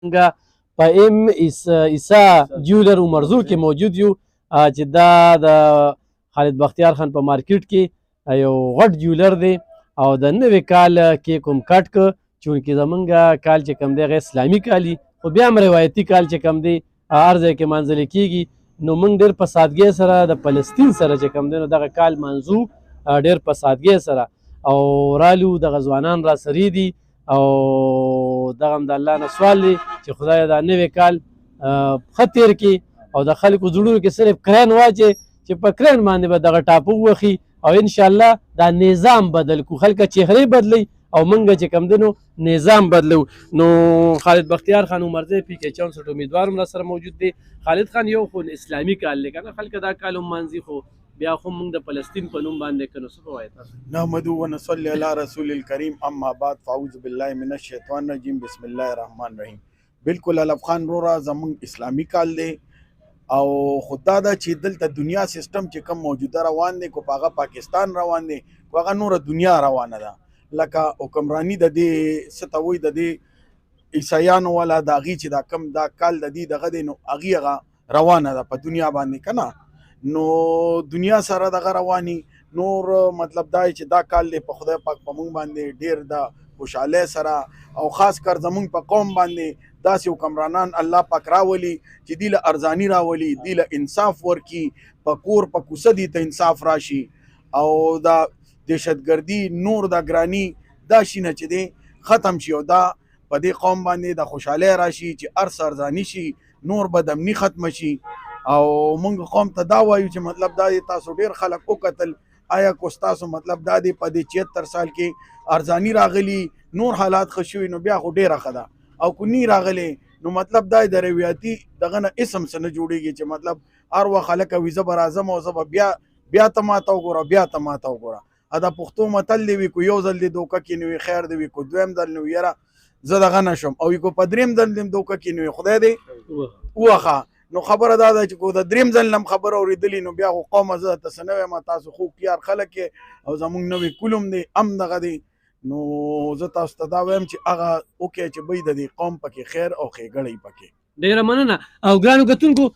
په ام عیسی جیولر عمرزو کې موجود یو چې دا د خالد بختیار خان په مارکیټ کې یو غټ جیولر دی او د نوي کال کې کوم کټ که چونکې زمونږ کال چې کوم دی هغه اسلامي کال وي خو بیا هم روایتي کال چې کوم دی هر ځای کې منځلې کېږي نو موږ ډېر په سادګۍ سره د فلسطین سره چې کوم دی نو دغه کال منځو ډېر په سادګۍ سره او رالو دغه ځوانان را سرې دي او دغه هم د الله نه سوال دی چې خدای دا نوی کال ښه تېر کړي او د خلکو زړونو کې صرف کرین واچي چې په کرین باندې به دغه ټاپو وخي او انشاءالله دا نظام بدل کو خلکه چهرې بدلی او موږ چې کوم دی نو نظام بدلو نو خالد بختیار خان عمرزی پی کې 64 امیدوار هم سره موجود دی خالد خان یو خو اسلامي کال دی که نه خلک دا کال هم مانځي خو بیا خو موږ د فلسطین په نوم باندې کنو څه وایي تاسو نحمدو ونصلي علی رسول الکریم اما بعد فاعوذ بالله من الشیطان الرجیم بسم الله الرحمن الرحیم بالکل علف خان رورا زمونږ اسلامي کال دی او خدا دا چې دلته دنیا سیستم چې کم موجوده روان دی کو هغه پاکستان روان دی کو هغه نور دنیا روانه ده لکه حکمرانی د دې ستوي د دې عیسایانو والا د هغې چې دا کم دا کال د دې دغه دی نو هغه روانه ده په دنیا باندې که نه نو دنیا سره دغه رواني نور مطلب دا چې دا کال دی په خدای پاک په موږ باندې ډېر د خوشحالۍ سره او خاص کر زمونږ په قوم باندې داسې حکمرانان الله پاک راولي چې دی له ارزاني راولي دی له انصاف ورکي په کور په کوڅه دي ته انصاف راشي او دا دهشتګردي نور دا ګراني دا شینه چې دی ختم شي او دا په دې قوم باندې د خوشحالۍ راشي چې هر څه ارزاني شي نور بدامني ختمه شي او مونږ قوم ته دا وایو چې مطلب دا دی تاسو ډېر خلک وکتل آیا کو ستاسو مطلب دا دی په دې 76 سال کې ارزاني راغلي نور حالات ښه شوي نو بیا خو ډېره ښه ده او کو نی راغلی نو مطلب دا د روایتي دغه نه اسم څه نه جوړېږي چې مطلب هر وخت هلکه وي زه به راځم او زه به بیا ته ماته وګوره بیا ته ماته وګوره دا پښتو متل دی وي کو یو ځل دې دوکه کې نه وي خیر دی وي کو دویم ځل نه وي یاره زه دغه نه شم او کو په درېیم ځل دې دوکه کې نه وي خدای دې ووښه نو خبره دا ده چې کو د درېیم ځل هم خبره اورېدلې نو بیا خو قومه زه درته څه نه وایم تاسو خوب کیار خلک یې او زمونږ نوی کلم دی هم دغه دی نو زه تاسو ته دا وایم چې هغه وکړئ چې بی د دې قوم پکې خیر او ښېګړی پکې ډېره مننه او ګرانو کتونکو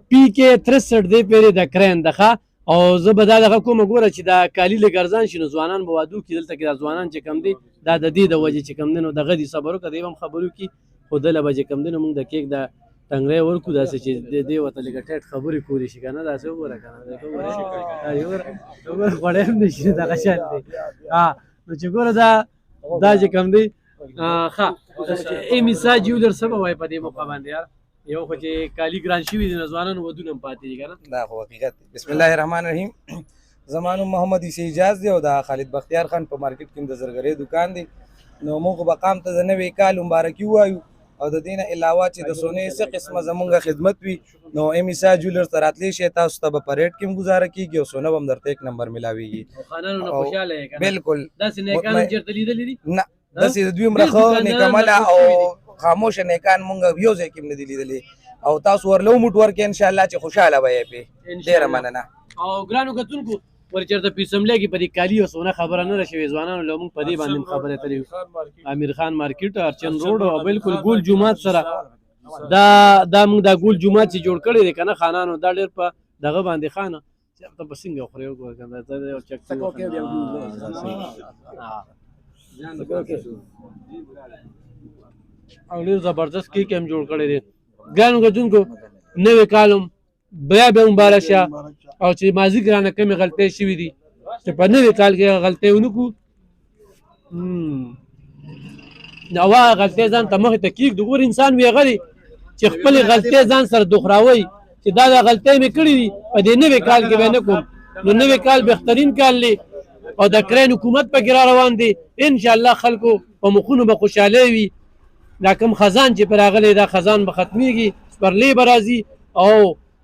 پی کې 63 دی پیرې د کرین دخه او زه به دا دغه کومه ګوره چې دا کالي لږ ارزان شي نو ځوانان به وادو کړي دلته کې دا ځوانان چې کم دي دا د دې د وجې چې کم دی نو دغه دي صبر وکړه دی هم خبرو کړي خو دله به چې کم دی نو موږ د کیک د ټنګری ورکو داسې چې دې ورته لږه ټیټ خبرې کولی شي که نه داسې وګوره که نه غوړی هم نه شي دغه شان دی نو چې ګوره دا چې کوم دی ښه ام عیسی جیولر څه به وایي په دې موقع باندې یار یو خو چې کالي ګران شوي دي نو ځوانانو ودونه هم پاتې دي که نه دا خو حقیقت دی بسم الله الرحمن الرحیم زما نوم محمد عیسی اجاز دی او د خالد بختیار خان په مارکیټ کې د زرګرۍ دکان دی نو موږ به قام ته د نوي کال مبارکي ووایو او د دې نه علاوه چې د سونې څه قسمه زمونږ خدمت وي نو ام عیسی جیولر ته راتلی شئ تاسو ته به په ریټ کې هم ګزاره کېږي او سونه به هم درته 1 نمبر ملاویږي خانانو نه خوشحاله یې که نه بلکل داسې نیکان هم چېرته لیدلي دي نه داسې د دوی هومره ښه نیکعمله او خاموشه نیکان مونږ یو ځای کې هم نه دي لیدلي او تاسو ورله وموټ ورکړئ انشاءالله چې خوشحاله به یې پې ډېره مننه او ګرانو کتونکو ور چېرته پیسملی کې په دې کالي او سونه خبره نه ده شوې ځوانانو له موږ په دې باندې هم خبرې اترې امیر خان مارکیټ ارچن روډ او بالکل ګول جومات سره دا موږ دا ګول جومات چې جوړ کړی دی که نه خانانو دا ډېر په دغه باندې خانه ته به څنګه وخورې وګوره که نه او ډېر زبردست کیک هم جوړ کړی دی ګرانو کتونکو نوی کال هم بیا مبارک شه او چې ماضي کې رانه کمې غلطۍ شوي دي چې په نوي کال کې غلطۍ ونه کړو نو هغه غلطۍ ځان ته مخې ته کېږدو ګور انسان وي هغه دی چې خپلې غلطۍ ځان سره دوخراوی چې دا غلطۍ مې کړې دي په دې نوي کال کې به نه کوم نو نوي کال بهترین کال دی او د کرین حکومت پکې را روان دی انشاءالله خلکو په مخونو به خوشحالۍ وي دا کوم خزان چې پرې راغلی دا خزان به ختمیږي سپرلی به راځي او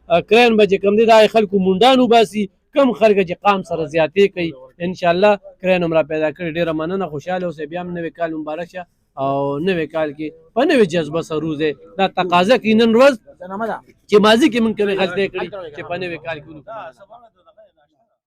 کرین به چې کوم دی دا خلکو مونډان وباسي کم خلک چې قام سره زیاتې کوي انشاءالله کرین هم را پیدا کړي ډېره مننه خوشحاله اوسئ بیا هم نوی کال مبارک شه او نوی کال کې په نوې جذبه سره روزئ دا تقاضا کوي نن ورځ چې ماضي کې موږ کومې غلطۍ کړي چې په نوی کال کې